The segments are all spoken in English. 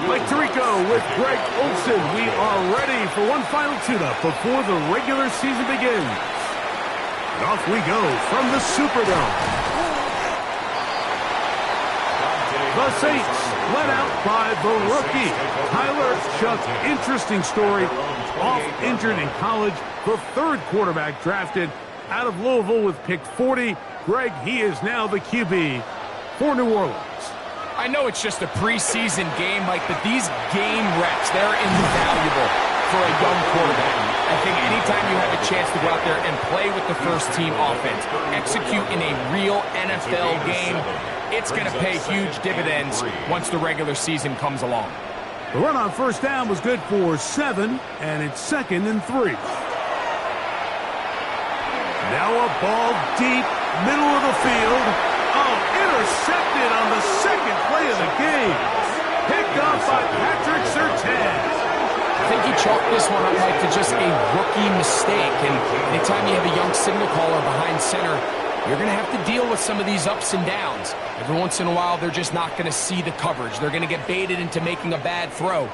Mike Tirico with Greg Olsen. We are ready for one final tune-up before the regular season begins. And off we go from the Superdome. The Saints led out by the rookie, Tyler Shough. Interesting story. Off injured in college, the third quarterback drafted out of Louisville with pick 40. Greg, he is now the QB for New Orleans. I know it's just a preseason game, Mike, but these game reps, they're invaluable for a young quarterback. I think anytime you have a chance to go out there and play with the first-team offense, execute in a real NFL game, it's going to pay huge dividends once the regular season comes along. The run on first down was good for 7, and it's 2nd and 3. Now a ball deep, middle of the field. Oh, intercepted on the second play of the game. Picked up by Patrick Surtain. I think he chalked this one up, Mike, to just a rookie mistake. And anytime you have a young signal caller behind center, you're going to have to deal with some of these ups and downs. Every once in a while, they're just not going to see the coverage. They're going to get baited into making a bad throw.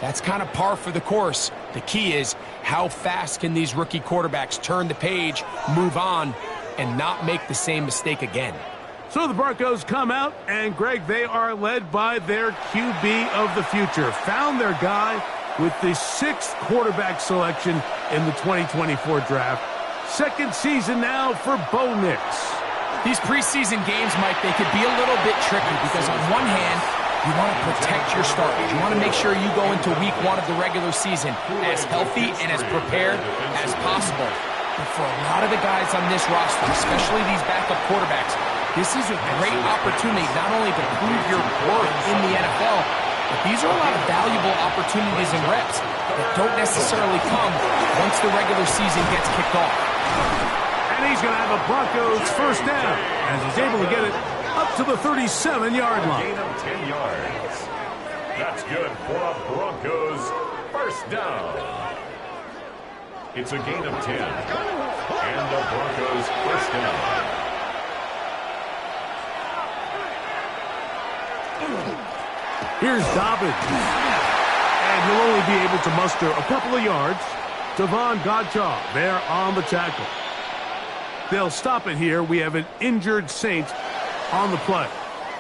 That's kind of par for the course. The key is how fast can these rookie quarterbacks turn the page, move on, and not make the same mistake again. So the Broncos come out, and Greg, they are led by their QB of the future. Found their guy with the 6th quarterback selection in the 2024 draft. Second season now for Bo Nix. These preseason games, Mike, they could be a little bit tricky because on one hand, you want to protect your starters. You want to make sure you go into week 1 of the regular season as healthy and as prepared as possible. But for a lot of the guys on this roster, especially these backup quarterbacks, this is a great opportunity not only to prove your worth in the NFL, but these are a lot of valuable opportunities and reps that don't necessarily come once the regular season gets kicked off. And he's going to have a Broncos first down as he's able to get it up to the 37-yard line. Gain of 10 yards. That's good for a Broncos first down. It's a gain of 10. And the Broncos first down. Here's Dobbins. And he'll only be able to muster a couple of yards. Devon Godchaux there on the tackle. They'll stop it here. We have an injured Saint on the play.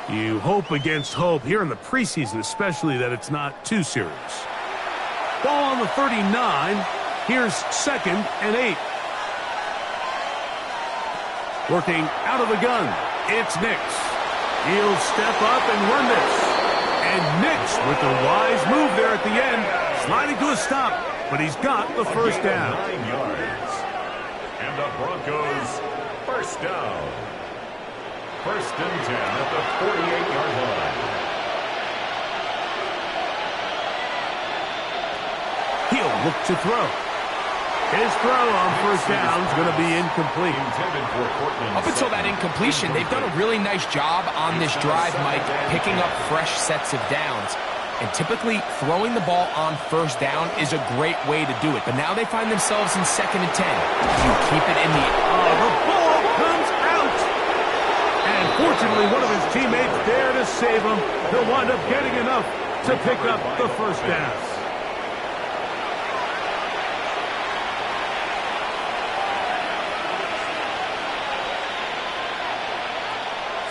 You hope against hope here in the preseason, especially, that it's not too serious. Ball on the 39. Here's 2nd and 8. Working out of the gun. It's Nix. He'll step up and run this. And Nix with the wise move there at the end, sliding to a stop, but he's got the first down. 9 yards. And the Broncos first down. 1st and 10 at the 48-yard line. He'll look to throw. His throw on first down is going to be incomplete. Up until that incompletion, they've done a really nice job on this drive, Mike, picking up fresh sets of downs. And typically, throwing the ball on first down is a great way to do it. But now they find themselves in 2nd and 10. You keep it in the air. The ball comes out. And fortunately, one of his teammates there to save him. He'll wind up getting enough to pick up the first down.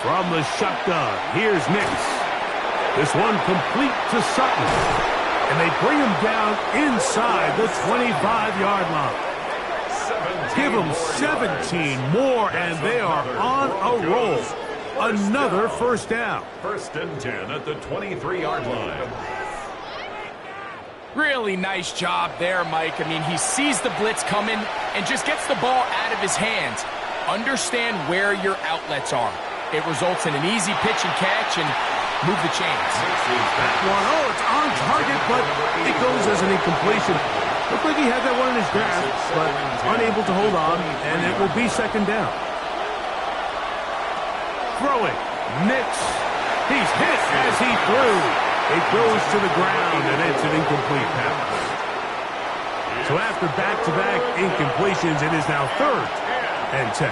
From the shotgun, here's Nix. This one complete to Sutton. And they bring him down inside the 25-yard line. Give them 17 more, and they are on a roll. Another first down. 1st and 10 at the 23-yard line. Really nice job there, Mike. I mean, he sees the blitz coming and just gets the ball out of his hands. Understand where your outlets are. It results in an easy pitch and catch and move the chains. That one, it's on target, but it goes as an incompletion. Looked like he had that one in his grasp, but unable to hold on, and it will be 2nd down. Throwing, Nix. He's hit as he threw. It goes to the ground, and it's an incomplete pass. So after back-to-back incompletions, it is now 3rd and 10.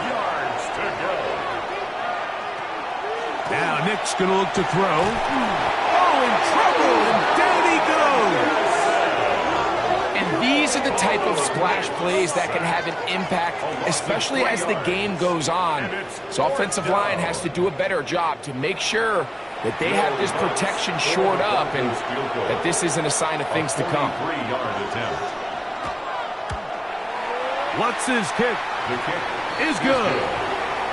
Now Nick's going to look to throw. Oh, in trouble, and type of splash plays that can have an impact, especially as the game goes on. So offensive line has to do a better job to make sure that they have this protection shored up and that this isn't a sign of things to come. Lutz's kick is good.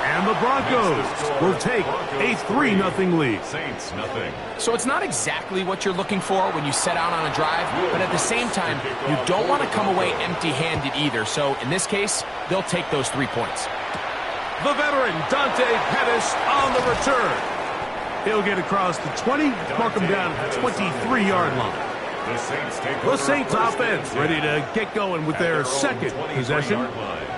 And the Broncos will take a 3-0 lead. Saints nothing. So it's not exactly what you're looking for when you set out on a drive, but at the same time, you don't want to come away empty-handed either. So in this case, they'll take those 3 points. The veteran, Dante Pettis, on the return. He'll get across the 20, mark him down at the 23-yard line. The Saints offense ready to get going with their second possession.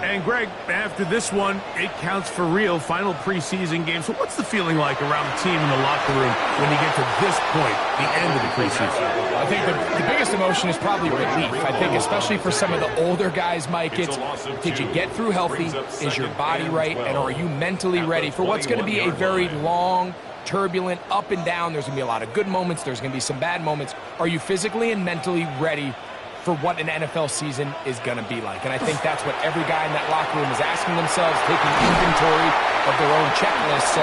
And Greg, after this one, it counts for real. Final preseason game. So what's the feeling like around the team in the locker room when you get to this point, the end of the preseason? I think the biggest emotion is probably relief. I think especially for some of the older guys, Mike, it's did you get through healthy? Is your body right? And are you mentally ready for what's going to be a very long, turbulent, up and down? There's going to be a lot of good moments. There's going to be some bad moments. Are you physically and mentally ready for what an NFL season is going to be like? And I think that's what every guy in that locker room is asking themselves, taking inventory of their own checklist. So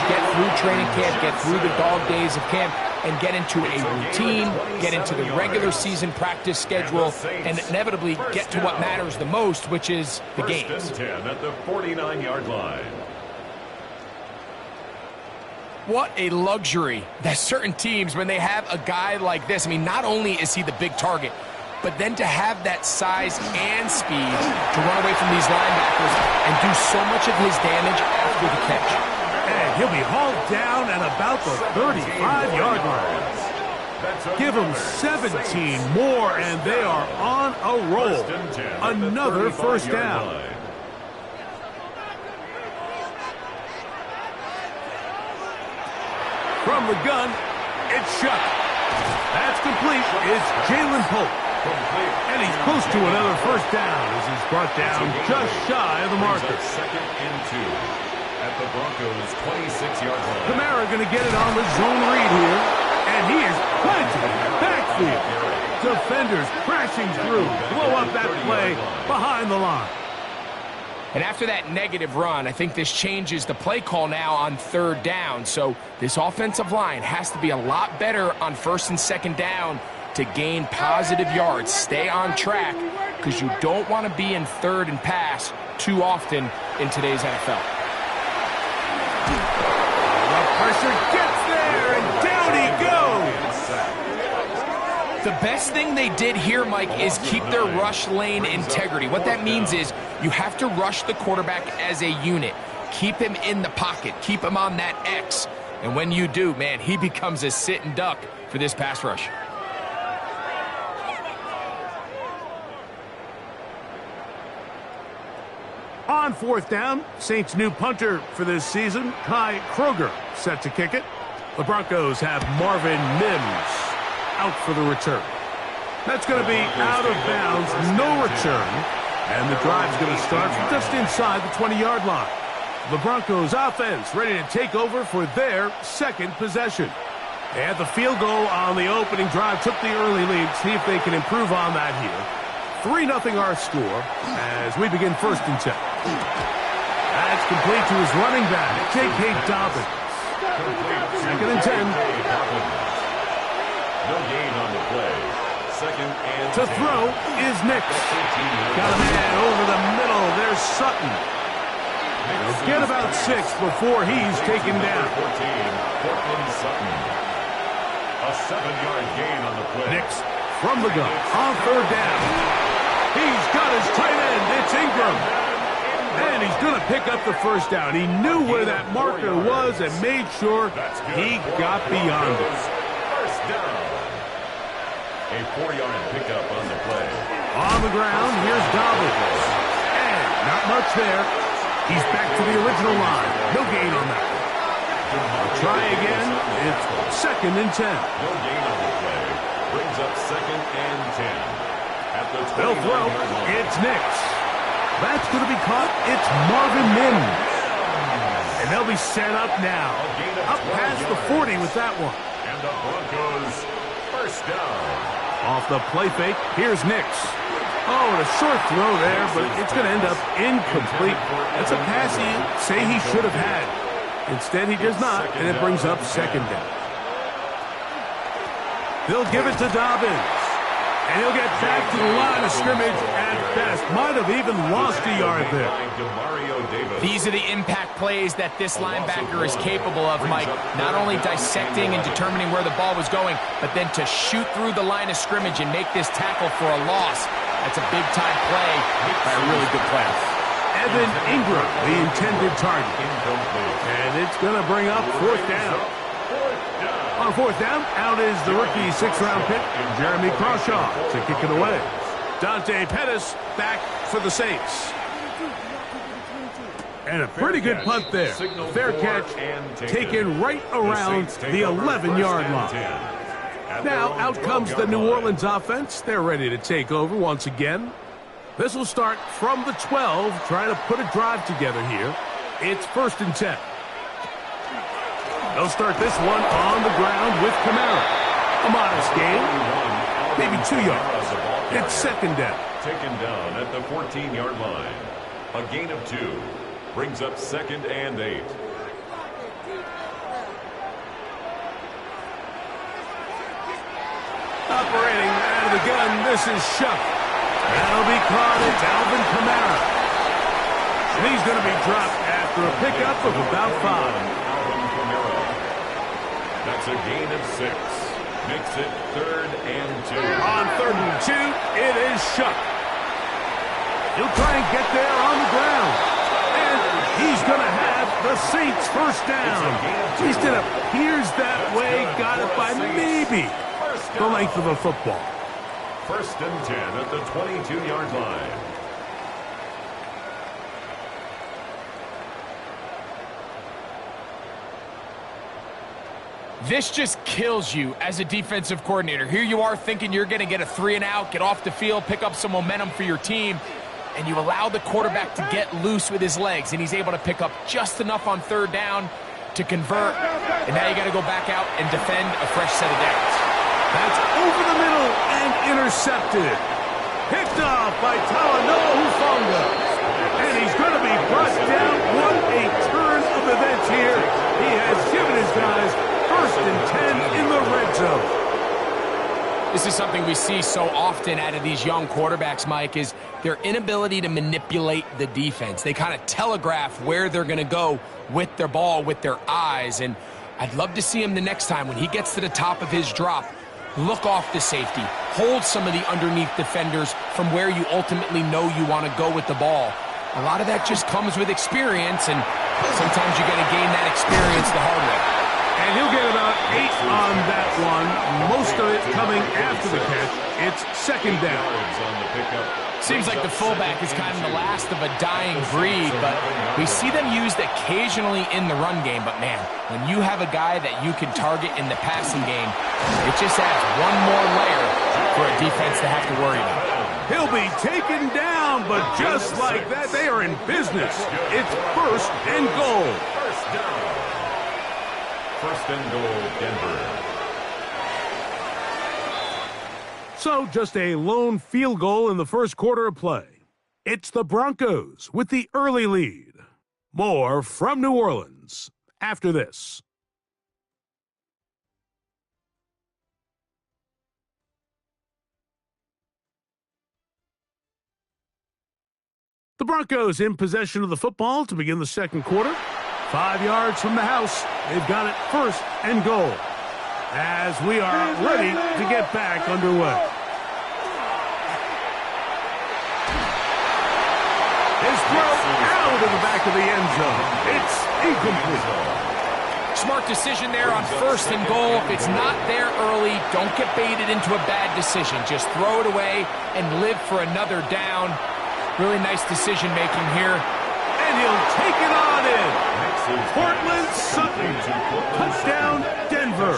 get through training camp, get through the dog days of camp, and get into a routine, get into the regular season practice schedule, and inevitably get to what matters the most, which is the games. 10 at the 49-yard line. What a luxury that certain teams, when they have a guy like this, I mean, not only is he the big target, but then to have that size and speed to run away from these linebackers and do so much of his damage after the catch. And he'll be hauled down at about the 35-yard line. Give them 17 more, and they are on a roll. Another first down. From the gun, it's Shuck. That's complete. It's Jalen Pope. And he's close to another first down as he's brought down just shy of the marker. Second and 2 at the Broncos' 26-yard line. Kamara going to get it on the zone read here. And he is planted backfield. Defenders crashing through. Blow up that play behind the line. And after that negative run, I think this changes the play call now on third down. So this offensive line has to be a lot better on first and second down to gain positive yards. Stay on track because you don't want to be in third and pass too often in today's NFL. The pressure gets there, and down he goes. The best thing they did here, Mike, is keep their rush lane integrity. What that means is you have to rush the quarterback as a unit. Keep him in the pocket. Keep him on that X. And when you do, man, he becomes a sitting duck for this pass rush. On fourth down, Saints' new punter for this season, Kai Kroger, set to kick it. The Broncos have Marvin Mims out for the return. That's going to be out of bounds, no return. And the drive's going to start from just inside the 20-yard line. The Broncos offense ready to take over for their second possession. They had the field goal on the opening drive, took the early lead, see if they can improve on that here. 3-0 our score as we begin first and 10. That's complete to his running back, J.K. Dobbins. Second and 10. No gain on the play. Second and to throw is Nix. Got a man over the middle. There's Sutton. They'll get about 6 before he's taken down. 14, Cortland Sutton. A 7-yard gain on the play. Nix from the gun on third down. He's got his tight end. It's Ingram. And he's going to pick up the first down. He knew where that marker was and made sure he got beyond it. First down. A 4-yard pickup on the play. On the ground, here's Dobbins. And not much there. He's back to the original line. No gain on that one. Try again. It's second and 10. No gain on the play. Brings up second and 10. At the they'll throw. It's Nix. That's going to be caught. It's Marvin Mims. And they'll be set up now. Up past the 40 with that one. And the Broncos first down. Off the play fake, here's Nix. Oh, and a short throw there, but it's going to end up incomplete. That's a pass he say he should have had. Instead, he does not, and it brings up second down. They'll give it to Dobbins. And he'll get back to the line of scrimmage at best. Might have even lost a yard there. These are the impact plays that this linebacker is capable of, Mike. Not only dissecting and determining where the ball was going, but then to shoot through the line of scrimmage and make this tackle for a loss. That's a big-time play by a really good player. Evan Ingram, the intended target. And it's going to bring up fourth down. On fourth down, out is the rookie sixth-round pick, Jeremy Crawshaw, to kick it away. Dante Pettis back for the Saints. And a pretty good punt there. Fair catch, taken right around the 11-yard line. Now, out comes the New Orleans offense. They're ready to take over once again. This will start from the 12, trying to put a drive together here. It's 1st and 10. They'll start this one on the ground with Kamara. A modest gain, maybe 2 yards. It's second down. Taken down at the 14-yard line. A gain of 2. Brings up 2nd and 8. Operating out of the gun, this is Shuck. That'll be caught. It's Alvin Kamara. And he's going to be dropped after a pickup of about 5. That's a gain of 6. Makes it 3rd and 2. On 3rd and 2, it is Shuck. He'll try and get there on the ground. And he's going to have the Saints first down. At least it appears that way. Got it by maybe the length of a football. 1st and 10 at the 22-yard line. This just kills you as a defensive coordinator. Here you are thinking you're going to get a 3-and-out, get off the field, pick up some momentum for your team, and you allow the quarterback to get loose with his legs, and he's able to pick up just enough on 3rd down to convert, and now you got to go back out and defend a fresh set of downs. That's over the middle and intercepted. Picked off by Talanoa Hufanga. And he's going to be brought down. What a turn of events here. He has given his guys 1st and 10 in the red zone. This is something we see so often out of these young quarterbacks, Mike, is their inability to manipulate the defense. They kind of telegraph where they're going to go with their ball, with their eyes. And I'd love to see him the next time when he gets to the top of his drop. Look off the safety. Hold some of the underneath defenders from where you ultimately know you want to go with the ball. A lot of that just comes with experience, and sometimes you got to gain that experience the hard way. And he'll get about 8 on that one. Most of it coming after the catch. It's second down. Seems like the fullback is kind of the last of a dying breed, but we see them used occasionally in the run game. But, man, when you have a guy that you can target in the passing game, it just adds one more layer for a defense to have to worry about. He'll be taken down, but just like that, they are in business. It's 1st and goal. 1st and goal, Denver. So just a lone field goal in the first quarter of play. It's the Broncos with the early lead. More from New Orleans after this. The Broncos in possession of the football to begin the second quarter. 5 yards from the house. They've got it 1st and goal. As we are ready to get back underway. His throw out of the back of the end zone. It's incomplete. Smart decision there on 1st and goal. If it's not there early, don't get baited into a bad decision. Just throw it away and live for another down. Really nice decision-making here. And he'll take it on in. Portland Sutton. Touchdown, Denver.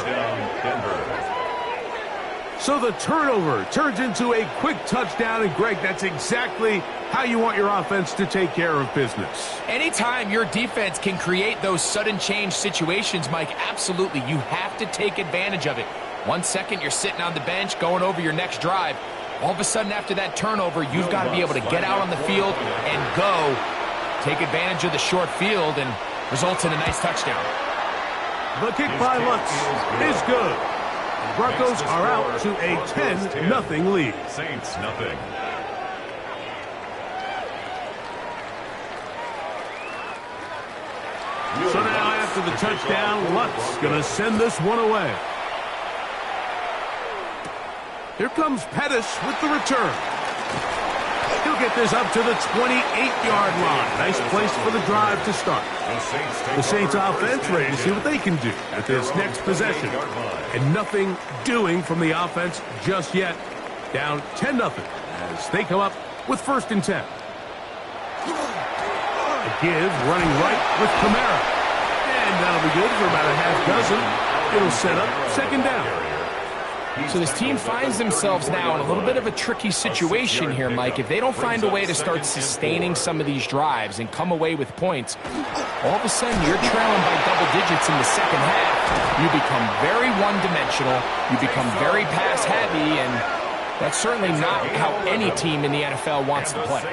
So the turnover turns into a quick touchdown. And, Greg, that's exactly how you want your offense to take care of business. Anytime your defense can create those sudden change situations, Mike, absolutely, you have to take advantage of it. 1 second, you're sitting on the bench going over your next drive. All of a sudden, after that turnover, you've got to be able to get out on the field and go, take advantage of the short field, and results in a nice touchdown. The kick by Lutz is good. The Broncos are out to a 10-0 lead. Saints nothing. So now after the touchdown, Lutz going to send this one away. Here comes Pettis with the return. He'll get this up to the 28-yard line. Nice place for the drive to start. The Saints offense ready to see what they can do at this next possession. And nothing doing from the offense just yet. Down 10-0 as they come up with 1st and 10. A give running right with Kamara. And that'll be good for about a half dozen. It'll set up 2nd down. So this team finds themselves now in a little bit of a tricky situation here, Mike. If they don't find a way to start sustaining some of these drives and come away with points, all of a sudden you're trailing by double digits in the second half. You become very one-dimensional. You become very pass-heavy, and that's certainly not how any team in the NFL wants to play.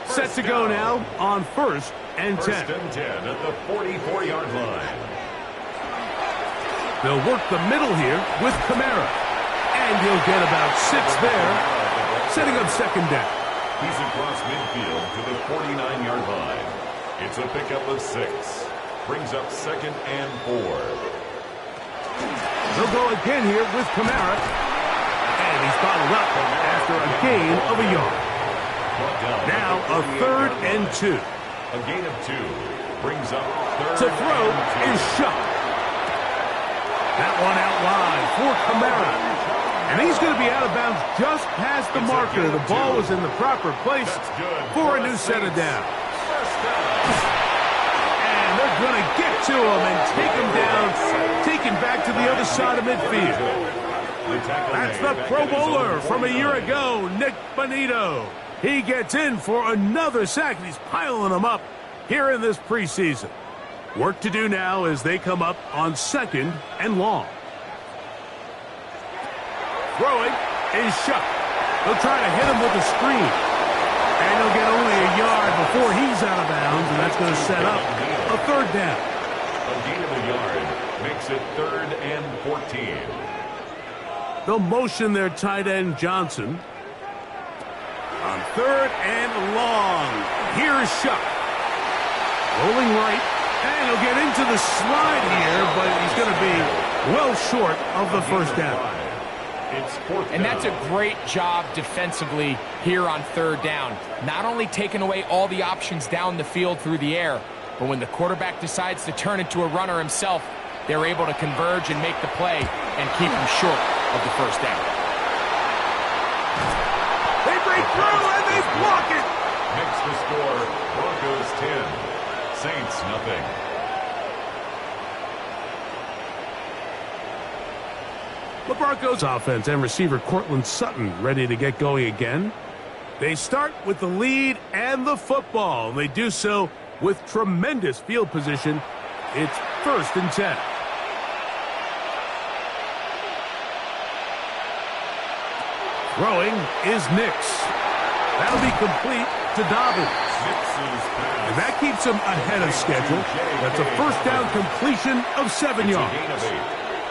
Set to go now on 1st and 10. 1st and 10 at the 44-yard line. They'll work the middle here with Kamara. And he'll get about 6 there, setting up 2nd down. He's across midfield to the 49-yard line. It's a pickup of 6. Brings up 2nd and 4. They'll go again here with Kamara. And he's bottled up after a gain of a yard. Now a 3rd and 2. A gain of 2. Brings up 3rd. To throw is Shough. That one out wide for Kamara. And he's going to be out of bounds just past the marker. The ball was in the proper place for a new set of downs. And they're going to get to him and take him down, take him back to the other side of midfield. That's the Pro Bowler from a year ago, Nick Bonito. He gets in for another sack, and he's piling them up here in this preseason. Work to do now as they come up on 2nd and long. Throwing is Shough. They'll try to hit him with a screen. And he'll get only a yard before he's out of bounds, and that's going to set up a 3rd down. A gain of a yard makes it 3rd and 14. They'll motion their tight end Johnson. On 3rd and long, here's Shough. Rolling right. And he'll get into the slide here, but he's going to be well short of the 1st down. And that's a great job defensively here on 3rd down. Not only taking away all the options down the field through the air, but when the quarterback decides to turn into a runner himself, they're able to converge and make the play and keep him short of the 1st down. They break through and they block it. Makes the score Broncos 10. Saints nothing. The Broncos offense and receiver Cortland Sutton ready to get going again. They start with the lead and the football. They do so with tremendous field position. It's 1st and 10. Throwing is Nix. That'll be complete to Dobbins. And that keeps him ahead of schedule. That's a 1st down completion of 7 yards.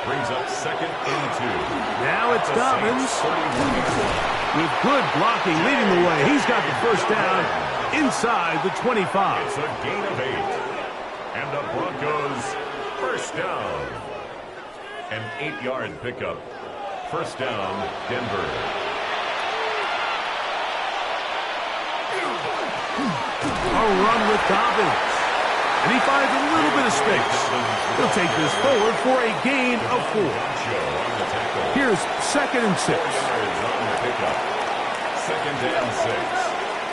Brings up 2nd and 2. Now it's Dobbins with good blocking leading the way. He's got the 1st down inside the 25. It's a gain of 8. And the Broncos 1st down. An 8-yard pickup. 1st down, Denver. A run with Dobbins. And he finds a little bit of space. He'll take this forward for a gain of 4. Here's 2nd and 6. 2nd and 6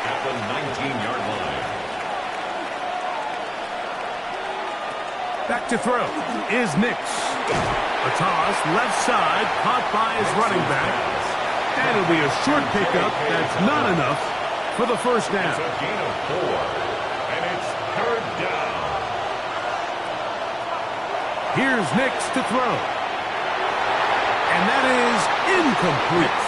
at the 19-yard line. Back to throw is Nix. A toss left side caught by his running back. And it'll be a short pickup. That's not enough for the 1st down. It's a gain of 4. And it's 3rd down. Here's Nix to throw. And that is incomplete.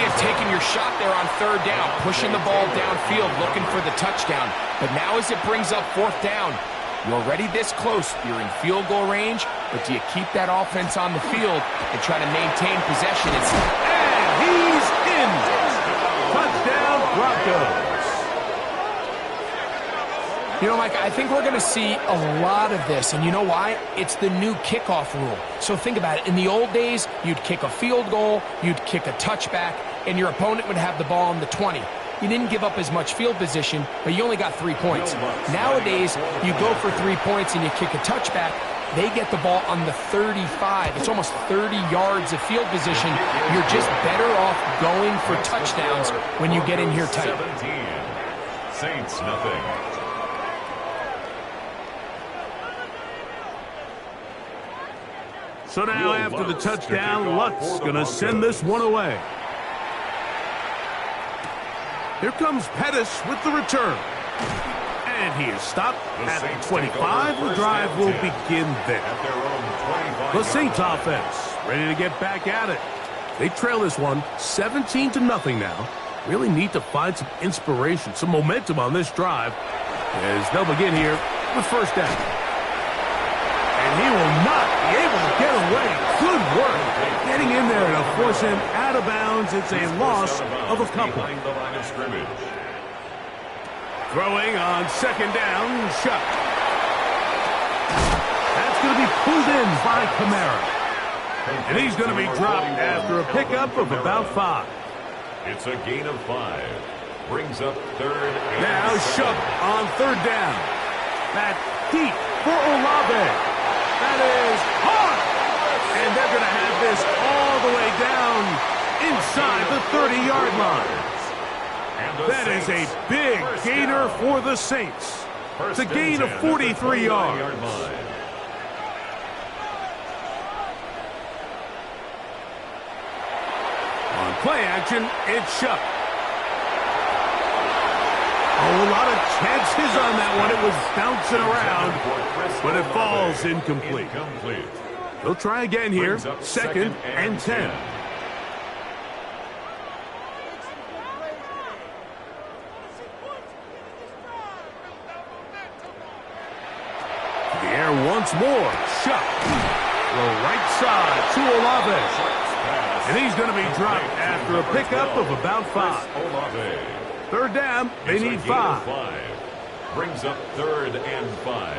have taken your shot there on third down, pushing the ball downfield, looking for the touchdown. But now as it brings up fourth down, you're already this close. You're in field goal range, but do you keep that offense on the field and try to maintain possession? And he's in. Touchdown, Broncos. You know, Mike, I think we're going to see a lot of this, and you know why? It's the new kickoff rule. So think about it. In the old days, you'd kick a field goal, you'd kick a touchback, and your opponent would have the ball on the 20. You didn't give up as much field position, but you only got 3 points. Nowadays, you go for 3 points and you kick a touchback, they get the ball on the 35. It's almost 30 yards of field position. You're just better off going for touchdowns when you get in here tight. 17. Saints nothing. So now after the touchdown, Luck's going to send this one away. Here comes Pettis with the return. And he is stopped at the 25. The drive will begin there. The Saints offense ready to get back at it. They trail this one 17-0 now. Really need to find some inspiration, some momentum on this drive as they'll begin here with first down. And he will not be able to get away. Good work getting in there to force him out of bounds. It's a loss of a couple. Throwing on second down, Shuck. That's going to be pulled in by Kamara. And he's going to be dropped after a pickup of about 5. It's a gain of 5. Brings up third. Now Shuck on third down. That deep for Olave. That is hard. And they're going to have this all the way down inside the 30-yard line. That is a big gainer for the Saints. It's a gain of 43 yards. On play action, it's Shuck. Oh, a lot of chances on that one. It was bouncing around, but it falls incomplete. They'll try again here. Second and 10. The air once more. Shuck. The right side to Olave. And he's going to be dropped after a pickup of about 5. Third down, they need 5. Brings up third and 5.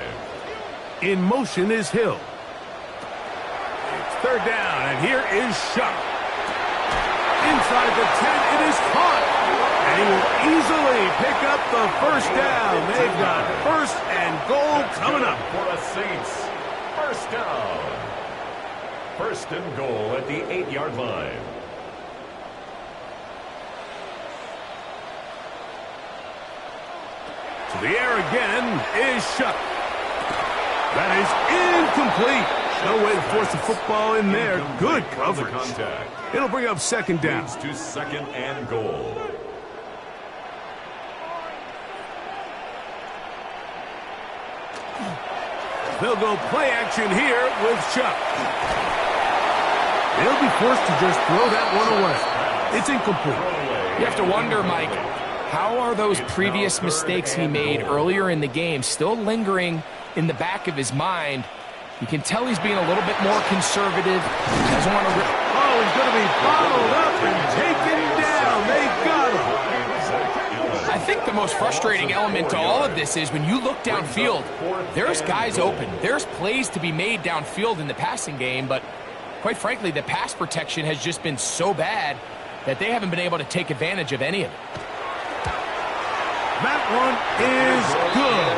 In motion is Hill. It's third down, and here is Shuck. Inside the 10, it is caught. And he will easily pick up the first down. They've got first and goal coming up. For the Saints, first down. First and goal at the 8-yard line. To the air again is Shuck. That is incomplete. No way to force the football in there. Good coverage. It'll bring up second down. Leads to second and goal. They'll go play action here with Shuck. They'll be forced to just throw that one away. It's incomplete. You have to wonder, Mike, how are those previous mistakes he made earlier in the game still lingering in the back of his mind? You can tell he's being a little bit more conservative. He doesn't want to... Oh, he's going to be bottled up and taken down. They got him. I think the most frustrating element to all of this is when you look downfield, there's guys open. There's plays to be made downfield in the passing game, but quite frankly, the pass protection has just been so bad that they haven't been able to take advantage of any of it. That one is good.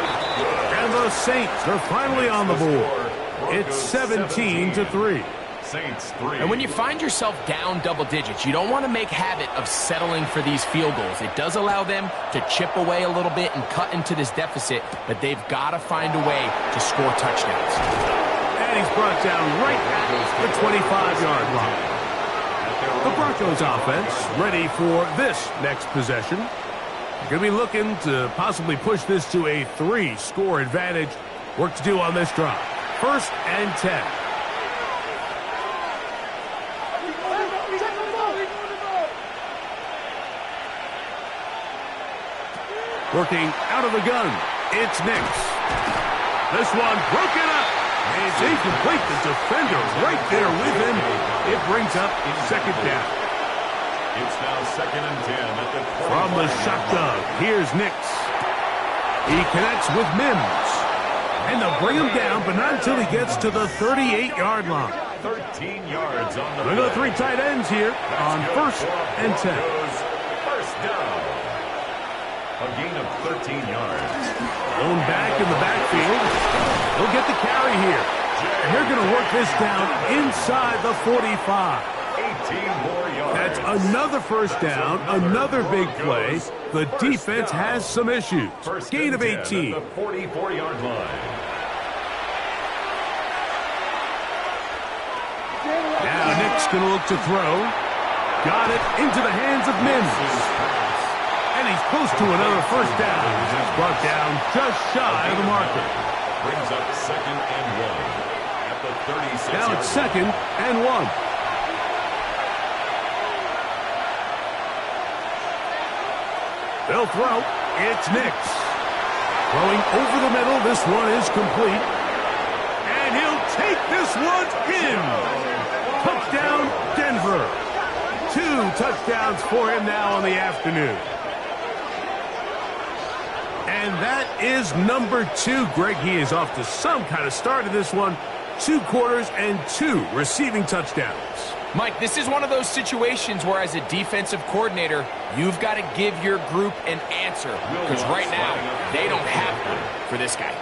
And the Saints are finally on the board. It's 17-3. Saints 3. And when you find yourself down double digits, you don't want to make habit of settling for these field goals. It does allow them to chip away a little bit and cut into this deficit, but they've got to find a way to score touchdowns. And he's brought down right at the 25-yard line. The Broncos offense ready for this next possession. They're going to be looking to possibly push this to a 3-score advantage. Work to do on this drive. First and 10. Working out of the gun, it's Nix. This one broken up. It's incomplete. The defender right there with him. It brings up second down. It's now 2nd and 10 at the From the shotgun, here's Nix. He connects with Mims. And they'll bring him down, but not until he gets to the 38-yard line. 13 yards on the We're going to go 3 tight ends here on 1st and 10. First down. A gain of 13 yards. Lone back in the backfield. He'll get the carry here. And they're going to work this down inside the 45. 18 more yards. That's another first down, another big play. The defense has some issues. Gain of 18. At the 44-yard line. Now Nick's going to look to throw. Got it into the hands of Mims. And he's close to another first down. He's brought down just shy of the marker. Brings up 2nd and 1 at the 36. Now it's 2nd and 1. They'll throw. It's Nix. Throwing over the middle. This one is complete. And he'll take this one in. Touchdown, Denver. 2 touchdowns for him now on the afternoon. And that is number 2. Greg, he is off to some kind of start in this one. 2 quarters and 2 receiving touchdowns. Mike, this is one of those situations where as a defensive coordinator, you've got to give your group an answer. Because right now, they don't have one for this guy.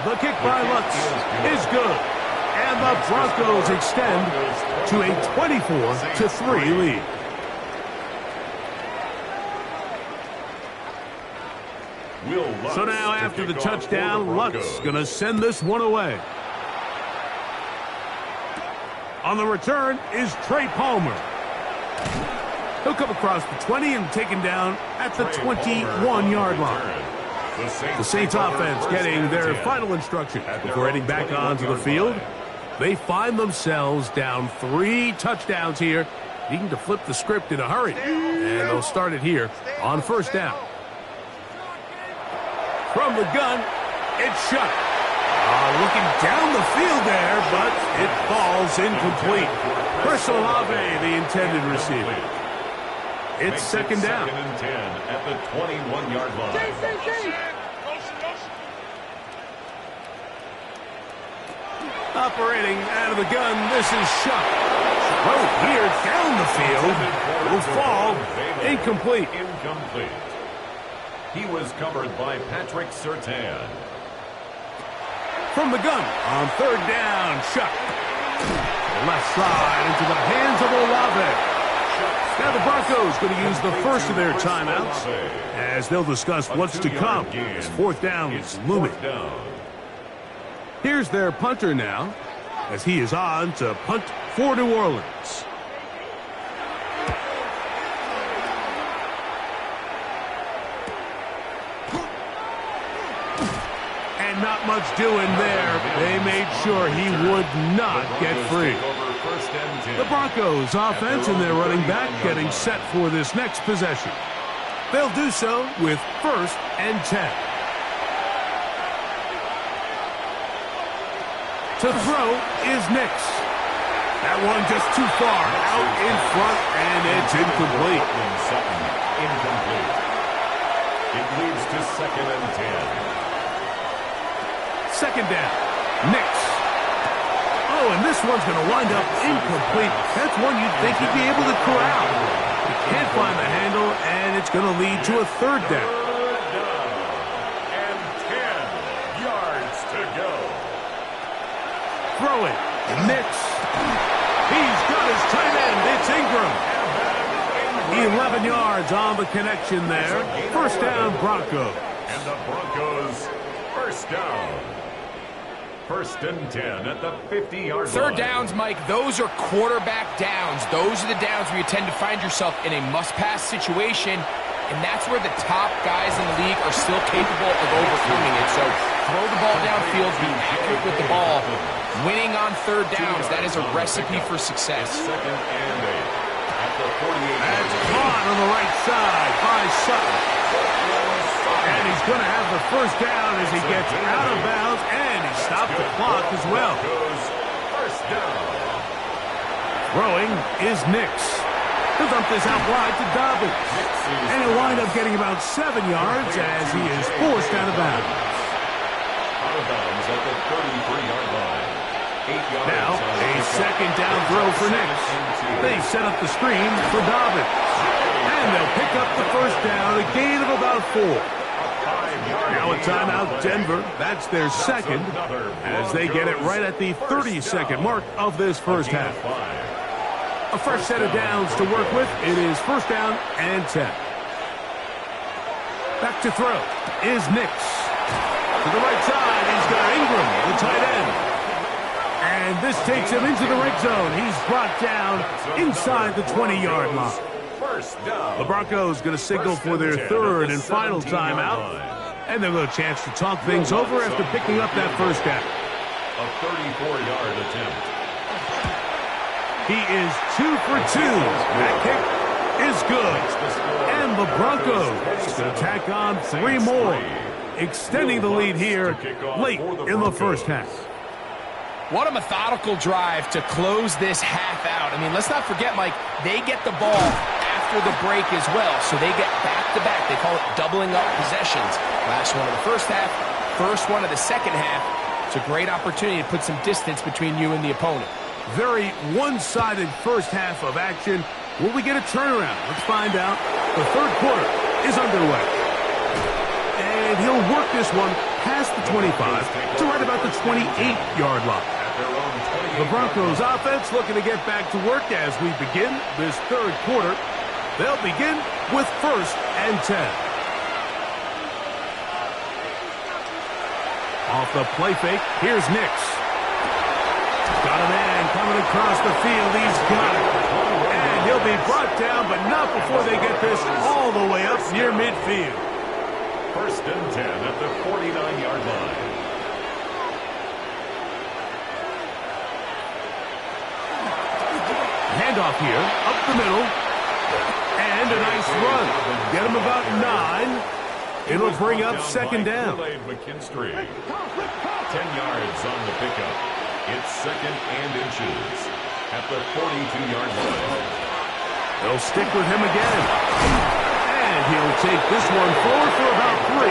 The kick by Lutz is good. And the Broncos extend to a 24-3 lead. So now after the touchdown, Lutz going to send this one away. On the return is Trey Palmer. He'll come across the 20 and taken down at the 21-yard line. The Saints offense getting their final instruction before heading back onto the field. They find themselves down 3 touchdowns here, needing to flip the script in a hurry. And they'll start it here on first down. From the gun, it's shot. Looking down the field there, but it falls incomplete. Chris Olave, the intended receiver. It's 2nd down. 2nd and 10 at the 21-yard line. Operating out of the gun, this is Shuck. Throw here down the field. Will fall incomplete. Incomplete. He was covered by Patrick Surtain. From the gun on 3rd down, Shuck. Left side into the hands of Olave. Now the Broncos going to use the first of their timeouts as they'll discuss what's to come as 4th down is looming. Here's their punter now as he is on to punt for New Orleans. And not much doing there. They made sure he would not get free. The Broncos offense and their running back getting set for this next possession. They'll do so with 1st and 10. To throw is Nix. That one just too far out in front, and it's incomplete. Incomplete. It leads to 2nd and 10. 2nd down. Nix. Oh, and this one's going to wind up incomplete. That's one you'd think he'd be able to corral. He can't find the handle, and it's going to lead to a 3rd down. And 10 yards to go. Throwing. Nix. He's got his tight end. It's Ingram. 11 yards on the connection there. 1st down, Broncos. And the Broncos, 1st down. 1st and 10 at the 50-yard line. 3rd downs, Mike, those are quarterback downs. Those are the downs where you tend to find yourself in a must-pass situation, and that's where the top guys in the league are still capable of overcoming it. So throw the ball downfield, be accurate with the ball. Winning on 3rd downs, that is a recipe for success. 2nd and 8. At the 48. That's caught on the right side by Sutton. And he's going to have the first down as he gets out of bounds, and he stopped the clock as well. First down. Throwing is Nix. He'll dump this out wide to Dobbins. And he'll wind up getting about 7 yards as he is forced out of bounds. Out of bounds at the 33-yard line. 8 yards. Now, a second down throw for Nix. They set up the screen for Dobbins. And they'll pick up the first down, a gain of about 4. Now a timeout, Denver. That's their second as they get it right at the 30-second mark of this first half. A fresh set of downs to work with. It is first down and 10. Back to throw is Nix. To the right side, he's got Ingram, the tight end. And this takes him into the red zone. He's brought down inside the 20-yard line. The Broncos going to signal for their third and final timeout. And they'll get a chance to talk things over after picking up that first down. A 34-yard attempt. He is 2 for 2. That kick is good. And the Broncos going to tack on 3 more, extending the lead here late in the first half. What a methodical drive to close this half out. I mean, let's not forget, Mike, they get the ball after the break as well, so they get back-to-back. They call it doubling up possessions. Last one of the first half, first one of the second half. It's a great opportunity to put some distance between you and the opponent. Very one-sided first half of action. Will we get a turnaround? Let's find out. The third quarter is underway. And he'll work this one past the 25 to right about the 28-yard line. The Broncos offense looking to get back to work as we begin this third quarter. They'll begin with first and 10. Off the play fake, here's Nix. Got a man coming across the field. He's got it. And he'll be brought down, but not before they get this all the way up near midfield. First and 10 at the 49-yard line. Handoff here, up the middle. And a nice run. Get him about 9. It'll bring up second down. McKinstry. 10 yards on the pickup. It's second and inches at the 42-yard line. They'll stick with him again. And he'll take this one forward for about 3.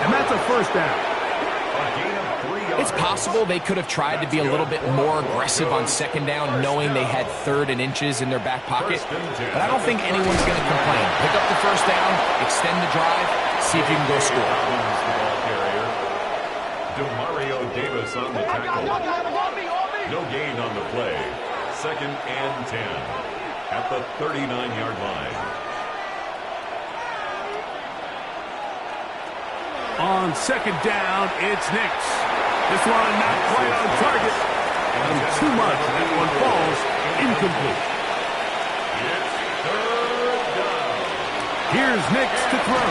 And that's a first down. A gain of 3 yards. It's possible they could have tried to be a little bit more aggressive on second down, knowing they had third and inches in their back pocket. But I don't think anyone's going to complain. Pick up the first down, extend the drive, see if you can go score. Demario Davis on the tackle. No gain on the play. Second and 10 at the 39-yard line. On second down, it's Nix. This one not quite on target. And too much. That one falls incomplete. It's third down. Here's Nix to throw.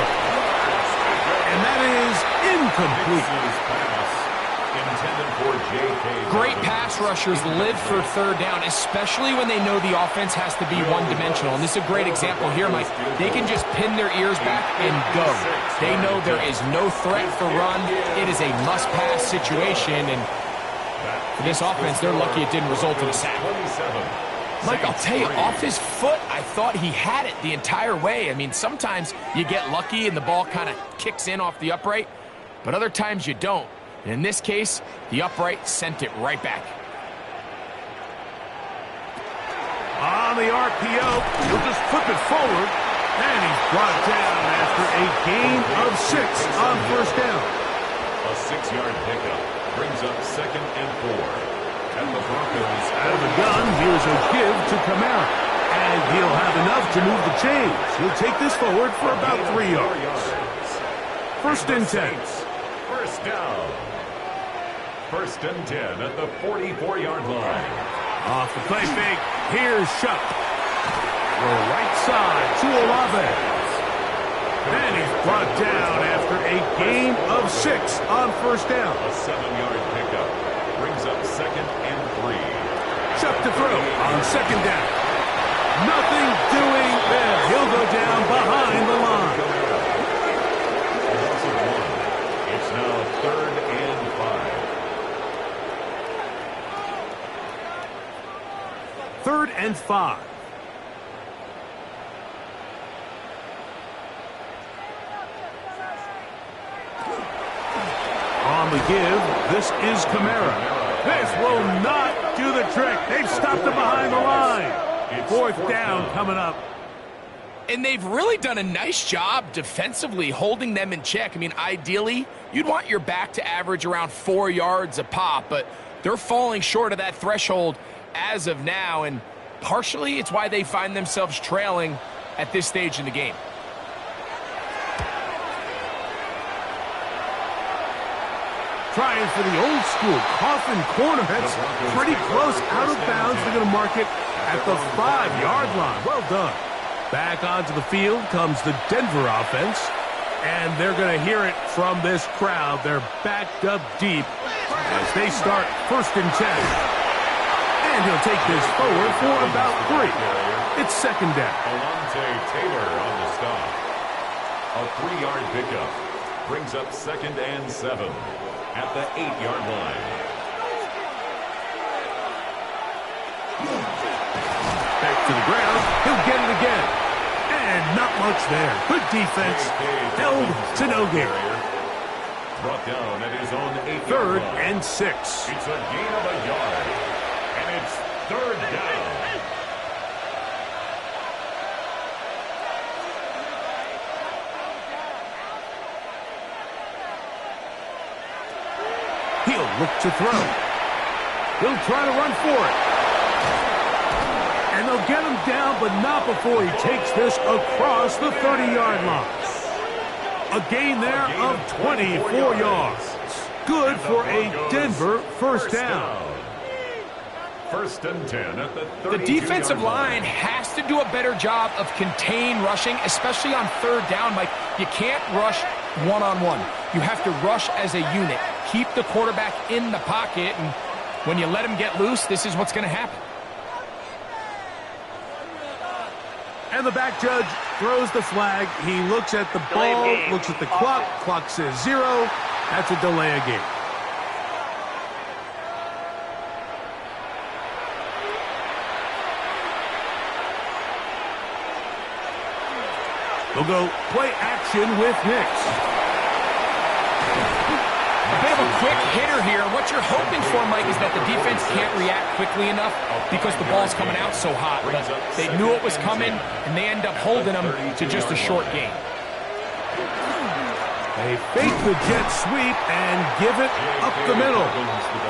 And that is incomplete. Great pass rushers live for third down, especially when they know the offense has to be one-dimensional. And this is a great example here, Mike. They can just pin their ears back and go. They know there is no threat for run. It is a must-pass situation. And for this offense, they're lucky it didn't result in a sack. Mike, I'll tell you, off his foot, I thought he had it the entire way. I mean, sometimes you get lucky and the ball kind of kicks in off the upright, but other times you don't. In this case, the upright sent it right back. On the RPO, he'll just flip it forward, and he's brought down after a gain of 6 on first down. A 6-yard pickup brings up second and 4. And the Broncos out of the gun. Here's a give to Kamara, and he'll have enough to move the chains. He'll take this forward for about 3 yards. First and 10. First down. First and 10 at the 44-yard line. Off the play fake, here's Shuck. The right side to Olave. And he's brought down after a gain of 6 on first down. A 7-yard pickup brings up second and 3. Shuck to throw on second down. Nothing doing there. He'll go down behind the line. It's now 3rd and 5. 3rd and 5. On the give, this is Kamara. This will not do the trick. They've stopped him behind the line. 4th down coming up. And they've really done a nice job defensively holding them in check. I mean, ideally, you'd want your back to average around 4 yards a pop, but they're falling short of that threshold as of now, and partially it's why they find themselves trailing at this stage in the game. Trying for the old school coffin corner. That's pretty close out of bounds. They're going to mark it at the 5-yard line. Well done. Back onto the field comes the Denver offense, and they're going to hear it from this crowd. They're backed up deep as they start 1st and 10. And he'll take this forward for about 3. It's 2nd down. Alontae Taylor on the stop. A 3-yard pickup brings up 2nd and 7 at the 8-yard line. Back to the ground. He'll get it again. And not much there. Good defense. Held to no gain. Brought down at his own 8-yard 3rd line. and 6. It's a gain of a yard. And it's 3rd down. He'll look to throw. He'll try to run for it. And they'll get him down, but not before he takes this across the 30-yard line. A gain there of 24 yards. Good for a Denver 1st down. 1st and 10 at the 32-yard line. The defensive line has to do a better job of contain rushing, especially on 3rd down. Mike, you can't rush one-on-one. You have to rush as a unit. Keep the quarterback in the pocket, and when you let him get loose, this is what's going to happen. And the back judge throws the flag. He looks at the ball, looks at the clock. Clock says 0. That's a delay of game. We'll go play action with Nix. A bit of a quick hitter here. What you're hoping for, Mike, is that the defense can't react quickly enough because the ball's coming out so hot. But they knew it was coming, and they end up holding them to just a short gain. They fake the jet sweep and give it up the middle.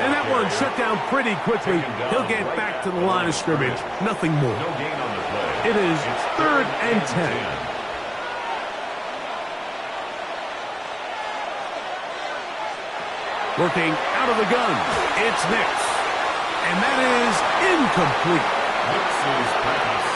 And that one shut down pretty quickly. He'll get back to the line of scrimmage. Nothing more. No gain on the play. It is 3rd and 10. Working out of the gun. It's Nix. And that is incomplete. Nix's pass.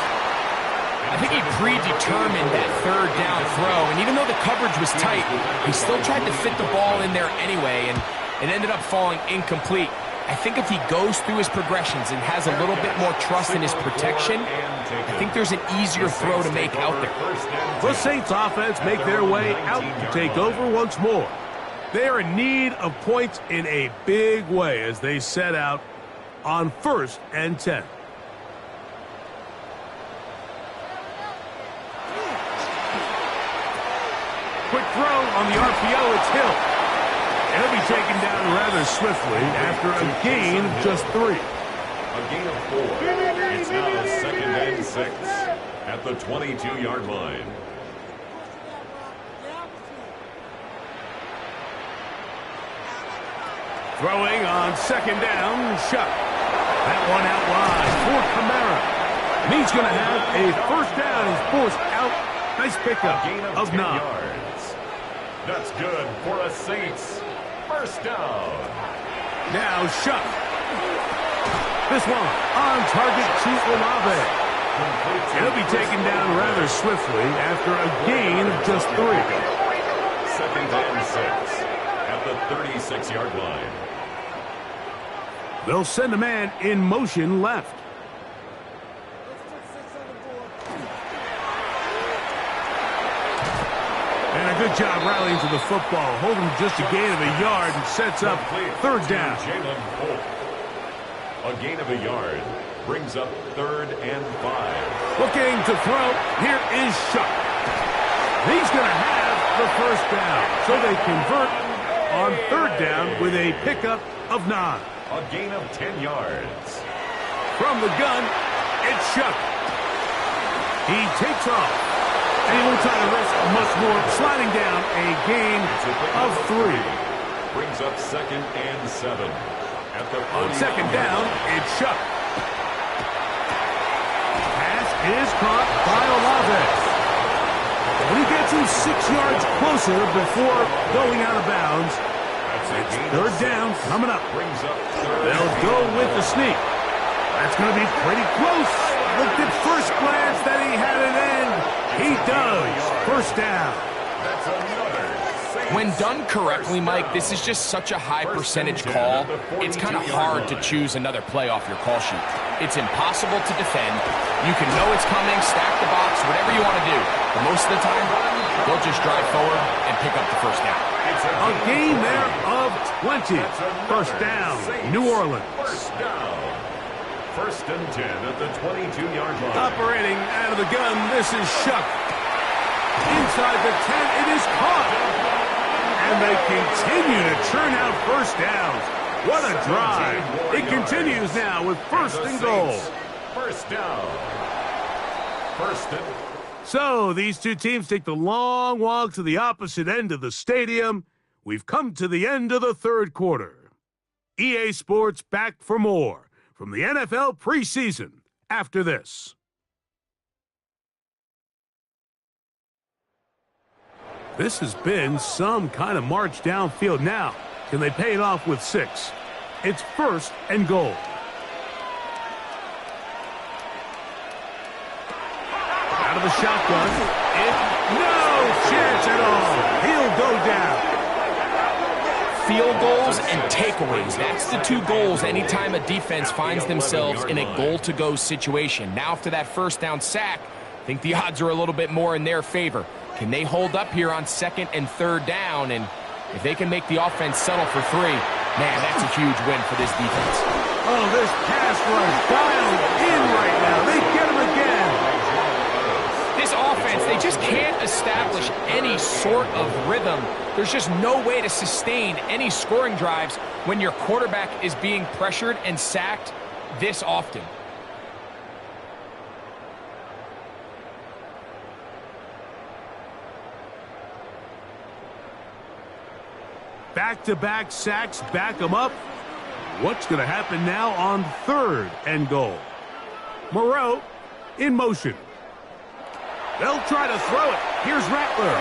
I think he predetermined that 3rd down throw, and even though the coverage was tight, he still tried to fit the ball in there anyway, and it ended up falling incomplete. I think if he goes through his progressions and has a little bit more trust in his protection, I think there's an easier throw to make out there. The Saints offense make their way out to take over once more. They are in need of points in a big way as they set out on 1st and 10. Quick throw on the RPO. It's Hill. And he'll be taken down rather swiftly after a gain of just 3. A gain of 4. It's now 2nd and 6 at the 22-yard line. Throwing on 2nd down, Shuck. That one out wide for Kamara. And he's going to have a 1st down. He's forced out. Nice pickup Gain of 10 9. yards. That's good for a Saints 1st down. Now Shuck. This one on target to Olave. And he'll be taken down rather swiftly after a gain of just 3. 2nd and 6 at the 36-yard line. They'll send a man in motion left. good job rallying to the football, holding just a gain of a yard and sets up third down. A gain of a yard brings up 3rd and 5. Looking to throw. Here is Shough. He's going to have the first down. So they convert on 3rd down with a pickup of 9. A gain of 10 yards. From the gun, it's Shough. He takes off. And he won't try to risk much more, sliding down a gain of 3. Brings up 2nd and 7. At the on 2nd down, it's Shough. Pass is caught by Olave. When he gets him 6 yards closer before going out of bounds, it's 3rd down coming up. They'll go with the sneak. That's going to be pretty close. Looked at first glance that he had an end. He does. First down. That's another. When done correctly, Mike, this is just such a high percentage call. It's kind of hard to choose another play off your call sheet. It's impossible to defend. You can know it's coming, stack the box, whatever you want to do. But most of the time, they'll just drive forward and pick up the first down. A gain there of 20. First down, New Orleans. First down. 1st and 10 at the 22-yard line. Operating out of the gun, this is Shough. Inside the 10, it is caught. And they continue to churn out first downs. What a drive. It continues now with 1st and goal. First down. 1st and... So these two teams take the long walk to the opposite end of the stadium. We've come to the end of the 3rd quarter. EA Sports back for more from the NFL preseason after this. This has been some kind of march downfield. Now, can they pay it off with 6? It's 1st and goal. Out of the shotgun. No chance at all. He'll go down. Field goals and takeaways. That's the 2 goals anytime a defense finds themselves in a goal-to-go situation. Now after that first down sack, I think the odds are a little bit more in their favor. Can they hold up here on 2nd and 3rd down? And if they can make the offense settle for 3, man, that's a huge win for this defense. Oh, this pass rush dialed in right now. They get him again. This offense, they just can't establish any sort of rhythm. There's just no way to sustain any scoring drives when your quarterback is being pressured and sacked this often. Back-to-back sacks back them up. What's going to happen now on 3rd and goal? Moreau in motion. They'll try to throw it. Here's Rattler.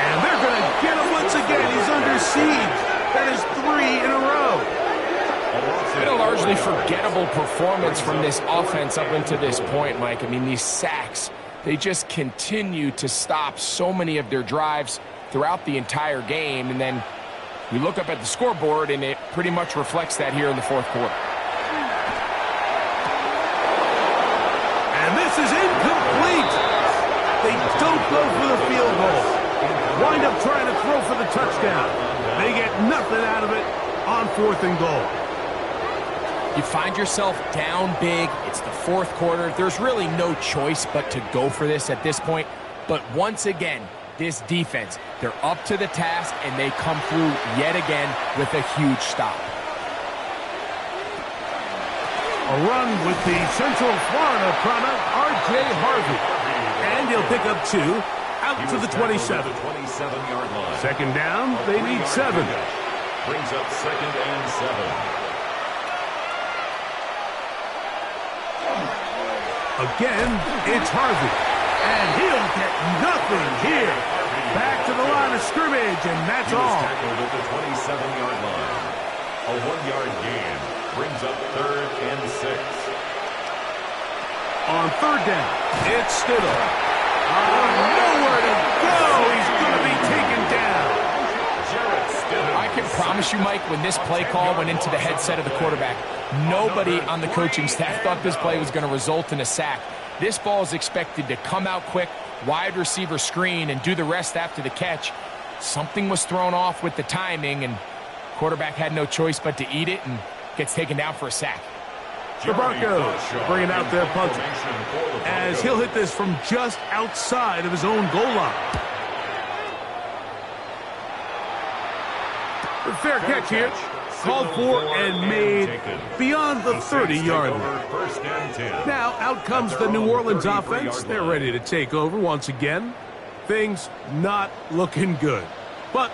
And they're going to get him once again. He's under siege. That is 3 in a row. It's been a largely forgettable performance from this offense up until this point, Mike. I mean, these sacks, they just continue to stop so many of their drives throughout the entire game, and then you look up at the scoreboard, and it pretty much reflects that here in the 4th quarter. And this is incomplete. They don't go for the field goal. Wind up trying to throw for the touchdown. They get nothing out of it on 4th and goal. You find yourself down big. It's the 4th quarter. There's really no choice but to go for this at this point. But once again, this defense, they're up to the task, and they come through yet again with a huge stop. A run with the Central Florida product, R.J. Harvey. And he'll pick up 2 out to the 27. 27-yard line. 2nd down, they need 7. Brings up 2nd and 7. Again, it's Harvey. And he'll get nothing here. Back to the line of scrimmage, and that's all. Tackled at the 27-yard line. A 1-yard gain brings up 3rd and 6. On 3rd down, it's Stidham. Nowhere to go. He's going to be taken down. I can promise you, Mike, when this play call went into the headset of the quarterback, nobody on the coaching staff thought this play was going to result in a sack. This ball is expected to come out quick, wide receiver screen and do the rest after the catch. Something was thrown off with the timing, and quarterback had no choice but to eat it and gets taken down for a sack. The Broncos bringing out their punter, as he'll hit this from just outside of his own goal line. The fair catch here, called for and made beyond the 30-yard line. Now out comes the New Orleans offense. They're ready to take over once again. Things not looking good. But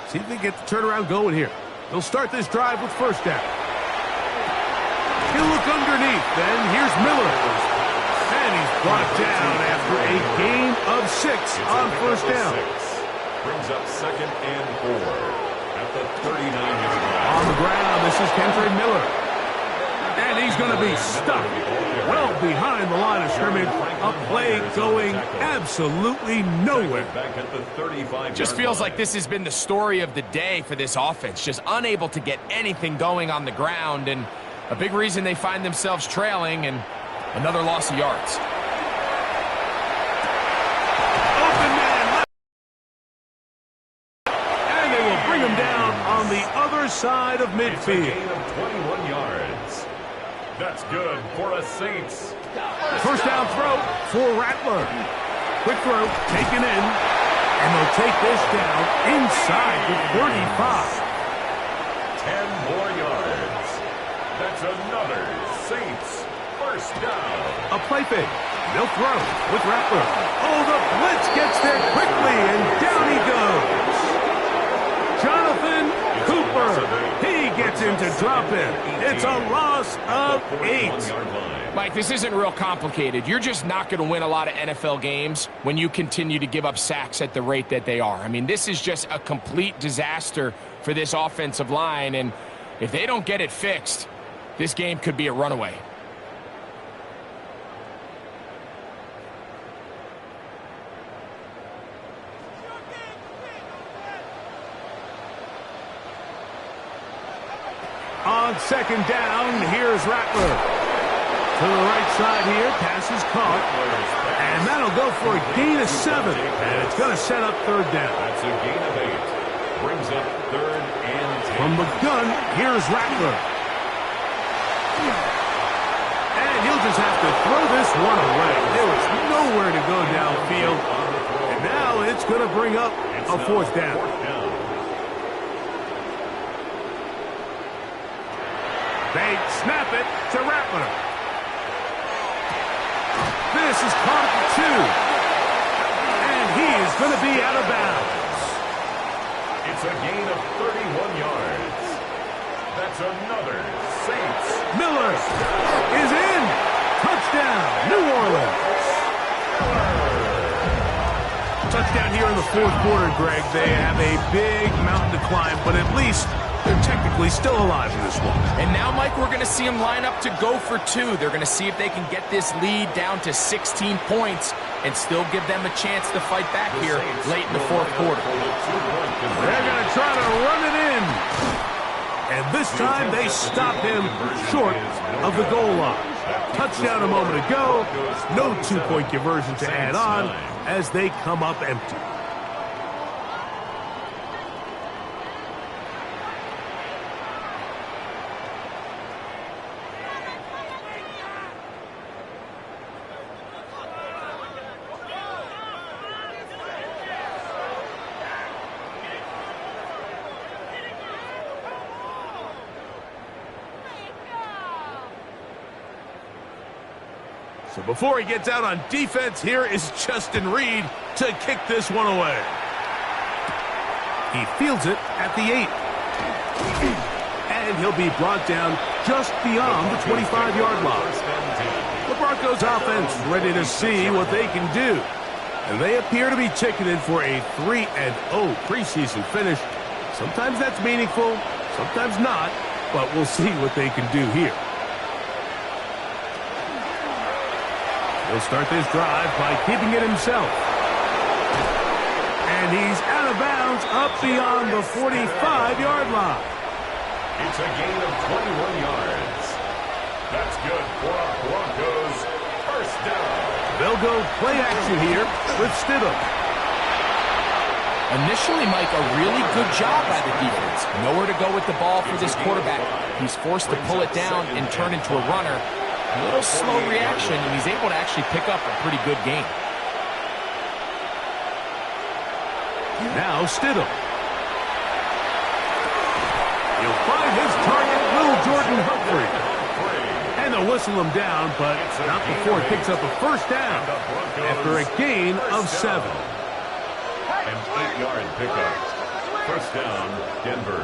see if they get the turnaround going here. They'll start this drive with first down. He'll look underneath, then here's Miller. And he's brought down after a gain of 6 on first down. Brings up 2nd and 4 at the 39-yard line. On the ground, this is Kendre Miller. And he's going to be stuck well behind the line of scrimmage. A play going absolutely nowhere. Back at the 35-yard Just feels line. like this has been the story of the day for this offense. Just unable to get anything going on the ground, and a big reason they find themselves trailing, and another loss of yards. Open man. And they will bring him down on the other side of It's a midfield. gain of 21 yards. That's good for a Saints. First down throw for Rattler. Quick throw taken in. And they'll take this down inside the 35. 10 more yards. That's another Saints first down. A play fake. They'll throw with Rattler. Oh, the blitz gets there quickly, and down he goes. Jonathan Cooper. He gets him to drop it. It's a loss of 8. Mike, this isn't real complicated. You're just not going to win a lot of NFL games when you continue to give up sacks at the rate that they are. I mean, this is just a complete disaster for this offensive line, and if they don't get it fixed, this game could be a runaway. On second down, here's Rattler. To the right side here, pass is caught. And that'll go for a gain of 7. And it's going to set up third down. That's a gain of 8. Brings up 3rd and 10. From the gun, here's Rattler. And he'll just have to throw this one away. There was nowhere to go downfield. And now it's going to bring up a fourth down. They snap it to Rattler. This is caught at the 2. And he is going to be out of bounds. It's a gain of 31 yards. That's another Saints. Miller is in. Touchdown, New Orleans. Touchdown here in the fourth quarter, Greg. They have a big mountain to climb, but at least they're technically still alive in this one. And now, Mike, we're going to see them line up to go for 2. They're going to see if they can get this lead down to 16 points and still give them a chance to fight back here late in the fourth quarter. They're going to try to run it in. And this time they stop him short of the goal line. Touchdown a moment ago. No two-point conversion to add on as they come up empty. So before he gets out on defense, here is Justin Reed to kick this one away. He fields it at the 8. And he'll be brought down just beyond the 25-yard line. The Broncos offense ready to see what they can do. And they appear to be ticketed for a 3-0 preseason finish. Sometimes that's meaningful, sometimes not, but we'll see what they can do here. He'll start this drive by keeping it himself. And he's out of bounds up beyond the 45-yard line. It's a gain of 21 yards. That's good for a Broncos first down. They'll go play action here with Stidham. Initially, Mike, a really good job by the defense. Nowhere to go with the ball for this quarterback. He's forced to pull it down and turn into a runner. A little slow reaction, and he's able to actually pick up a pretty good game. Now Stidham. He'll find his target, Will Jordan Humphrey. And they'll whistle him down, but not before he picks up a first down after a gain of 7. An 8-yard pickup. First down, Denver.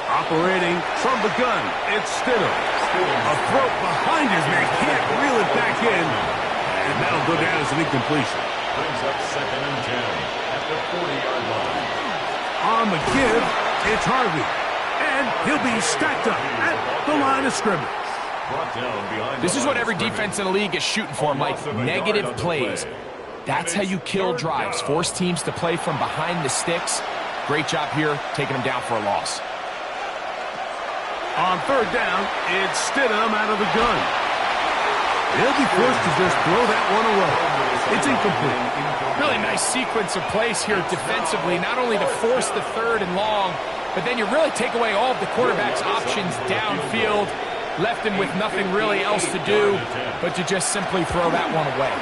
Operating from the gun, it's Stidham. A throw behind his man, can't reel it back in. And that'll go down as an incompletion. Brings up 2nd and 10 at the 40-yard line. On the give, it's Harvey. And he'll be stacked up at the line of scrimmage. Brought down behind. This is what every defense in the league is shooting for, Mike. Negative plays. That's how you kill drives. Force teams to play from behind the sticks. Great job here, taking them down for a loss. On 3rd down, it's Stidham out of the gun. He'll be forced to just throw that one away. It's incomplete. Really nice sequence of plays here defensively, not only to force the 3rd and long, but then you really take away all of the quarterback's options downfield, left him with nothing really else to do but to just simply throw that one away.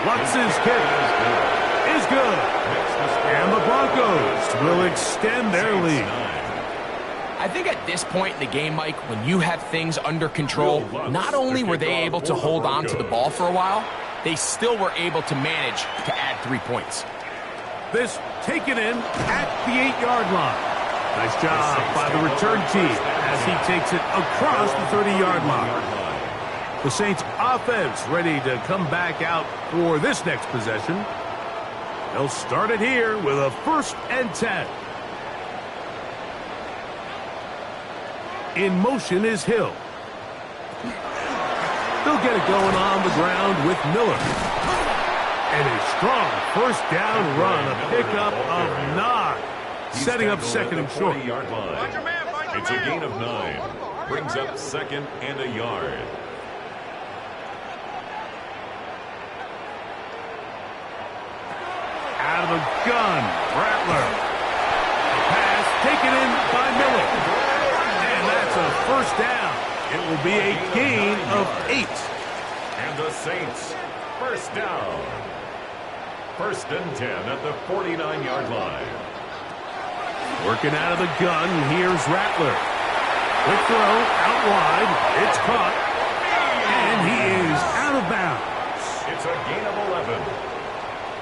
Lutz's kick is good. And the Broncos will extend their lead. I think at this point in the game, Mike, when you have things under control, not only were they able to hold on to the ball for a while, they still were able to manage to add 3 points. This taken in at the 8-yard line. Nice job by the return team as he takes it across the 30-yard line. The Saints offense ready to come back out for this next possession. They'll start it here with a 1st and 10. In motion is Hill. They'll get it going on the ground with Miller. And a strong 1st down run, a pickup of 9. Setting up 2nd and short. It's a gain of 9. Brings up 2nd and a yard. Out of the gun, Rattler. A pass taken in by Miller. And that's a 1st down. It will be a gain of 8. And the Saints, 1st down. 1st and 10 at the 49-yard line. Working out of the gun, here's Rattler. Quick throw, out wide. It's caught. And he is out of bounds. It's a gain of 11.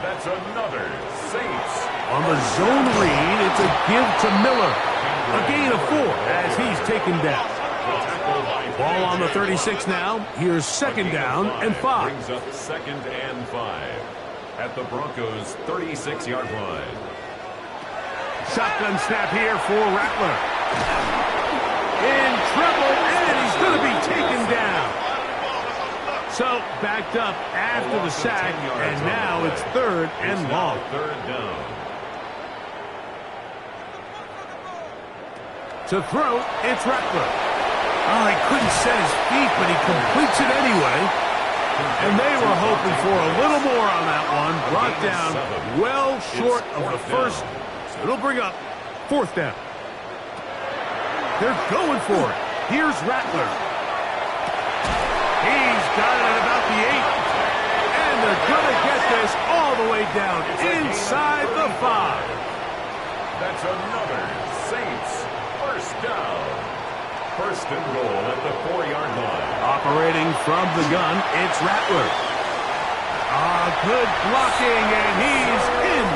That's another Saints. On the zone read, it's a give to Miller. A gain of 4 as he's taken down. Ball on the 36 now. Here's 2nd down and 5. Brings up 2nd and 5 at the Broncos' 36-yard line. Shotgun snap here for Rattler. In trouble, and he's going to be taken down. So, backed up after the sack, and now it's 3rd and long. 3rd down. To throw, it's Rattler. Oh, he couldn't set his feet, but he completes it anyway. And they were hoping for a little more on that one. Brought down well short of the 1st. So it'll bring up 4th down. They're going for it. Here's Rattler. He's got it at about the 8. And they're going to get this all the way down inside the 5. That's another Saints 1st down. 1st and goal at the 4-yard line. Operating from the gun, it's Rattler. Good blocking, and he's in.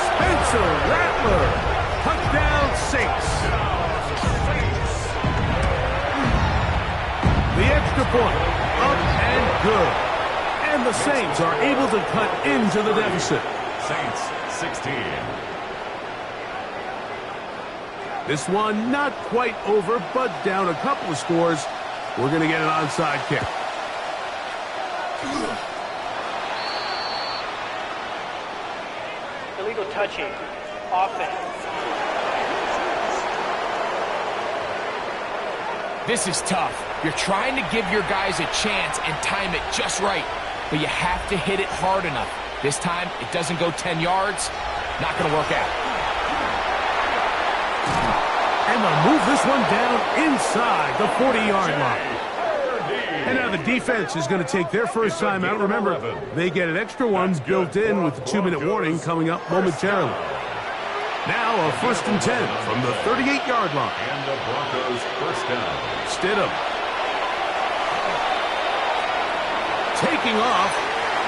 Spencer Rattler. Touchdown, Saints. The extra point, up and good. And the Saints are able to cut into the deficit. Saints 16. This one not quite over, but down a couple of scores. We're going to get an onside kick. Illegal touching. Offense. This is tough. You're trying to give your guys a chance and time it just right, but you have to hit it hard enough. This time, it doesn't go 10 yards. Not going to work out. And they'll move this one down inside the 40-yard line. And now the defense is going to take their first time out. Remember, they get an extra one built in with the 2-minute warning coming up momentarily. Now a 1st and 10 from the 38-yard line. And the Broncos first down. Stidham. Taking off.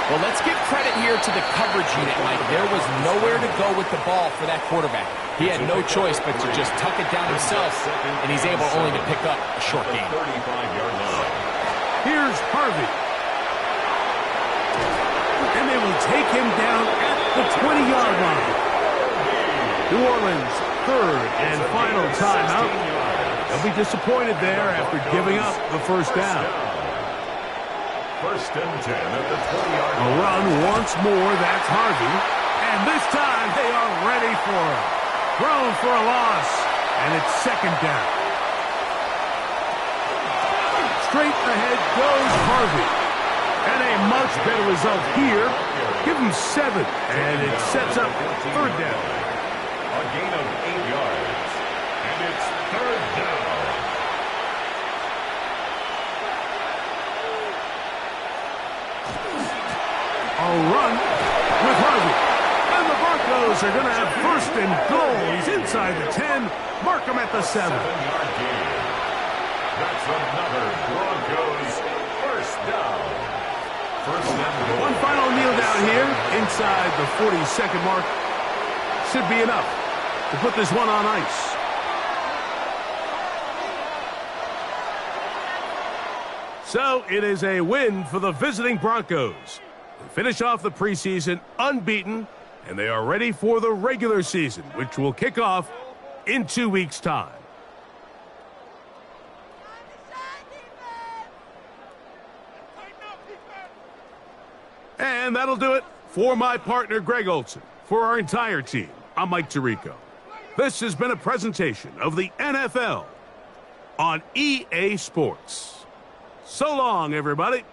Well, let's give credit here to the coverage unit, Mike. There was nowhere to go with the ball for that quarterback. He had no choice but to just tuck it down himself, and he's able only to pick up a short gain. 35-yard line. Here's Harvey. And they will take him down at the 20-yard line. New Orleans, 3rd and final timeout. They'll be disappointed there after giving up the first down. 1st and 10 at the 20-yard A line. run once more, that's Harvey. And this time they are ready for it. Thrown for a loss, and it's 2nd down. Straight ahead goes Harvey. And a much better result here. Give him 7, and it sets up 3rd down. A gain of 8 yards. And it's 3rd down. A run with Harvey. And the Broncos are going to have 1st and goal. He's inside the 10. Mark him at the 7. 7-yard gain. That's another Broncos first down. 1st and goal. One final kneel down here inside the 40-second mark. Should be enough to put this one on ice. So it is a win for the visiting Broncos. They finish off the preseason unbeaten, and they are ready for the regular season, which will kick off in 2 weeks' time. And that'll do it for my partner, Greg Olson. For our entire team, I'm Mike Tirico. This has been a presentation of the NFL on EA Sports. So long, everybody.